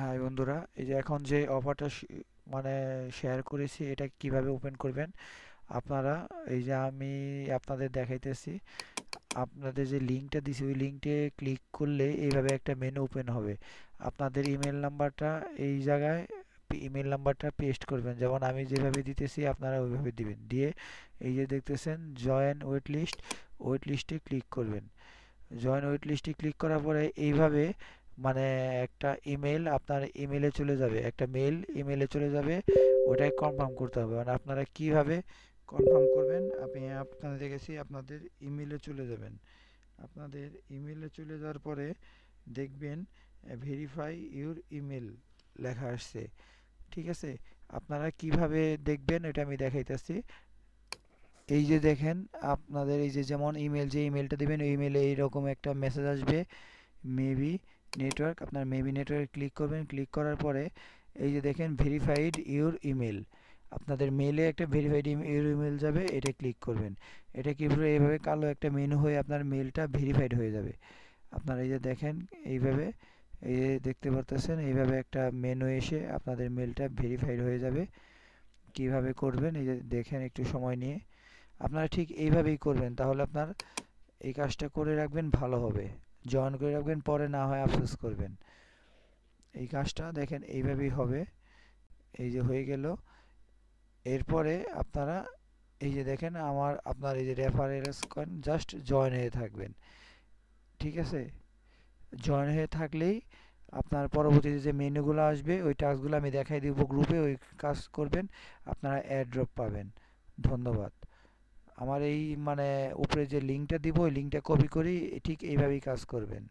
High বন্ধুরা, এই যে এখন যে অফারটা মানে শেয়ার করেছি, এটা কিভাবে ওপেন করবেন আপনারা। এই যে আমি আপনাদের দেখাইতেছি। আপনাদের যে লিঙ্কটা দিছি ওই লিঙ্কে ক্লিক করলে এইভাবে একটা মেনু ওপেন হবে। আপনাদের ইমেল নাম্বারটা এই জায়গায় ইমেল নাম্বারটা পেস্ট করবেন, যেমন আমি যেভাবে দিতেছি আপনারা ওইভাবে দিবেন। দিয়ে এই যে দেখতেছেন জয়েন ওয়েট লিস্ট, ওয়েট লিস্টে ক্লিক করবেন। জয়েন ওয়েট লিস্টে ক্লিক করার পরে এইভাবে মানে একটা ইমেল আপনার ইমেলে চলে যাবে, একটা মেল ইমেলে চলে যাবে। ওটাই কনফার্ম করতে হবে। মানে আপনারা কিভাবে কনফার্ম করবেন, আমি আপনাদের দেখেছি। আপনাদের ইমেলে চলে যাবেন। আপনাদের ইমেলে চলে যাওয়ার পরে দেখবেন ভেরিফাই ইউর ইমেল লেখা আসছে। ঠিক আছে, আপনারা কিভাবে দেখবেন এটা আমি দেখাইতেছি। এই যে দেখেন, আপনাদের এই যে যেমন ইমেল, যে ইমেলটা দিবেন ওই ইমেলে এইরকম একটা মেসেজ আসবে, মেবি নেটওয়ার্ক। আপনার মেবি নেটওয়ার্কে ক্লিক করবেন। ক্লিক করার পরে এই যে দেখেন ভেরিফাইড ইউর ইমেল, আপনাদের মেলে একটা ভেরিফাইড ইউর ইমেল যাবে, এটা ক্লিক করবেন। এটা কি পুরো এইভাবে কালো একটা মেনু হয়ে আপনার মেলটা ভেরিফাইড হয়ে যাবে। আপনারা এই যে দেখেন এইভাবে, এই যে দেখতে পারতেছেন এইভাবে একটা মেনু এসে আপনাদের মেলটা ভেরিফাইড হয়ে যাবে। কিভাবে করবেন এই যে দেখেন, একটু সময় নিয়ে আপনারা ঠিক এইভাবেই করবেন, তাহলে আপনার এই কাজটা করে রাখবেন, ভালো হবে। জয়েন করে রাখবেন, পরে না হয় আফসোস করবেন। এই কাজটা দেখেন এইভাবেই হবে। এই যে হয়ে গেল। এরপরে আপনারা এই যে দেখেন আপনার এই যে রেফারেন্স করেন, জাস্ট জয়েন হয়ে থাকবেন। ঠিক আছে, জয়েন হয়ে থাকলেই আপনার পরবর্তীতে যে মেনুগুলো আসবে ওই টাস্কগুলো আমি দেখাই দিব গ্রুপে, ওই কাজ করবেন, আপনারা এয়ারড্রপ পাবেন। ধন্যবাদ। আমার এই মানে উপরে যে লিঙ্কটা দিব ওই লিঙ্কটা কপি করি, ঠিক এইভাবেই কাজ করবেন।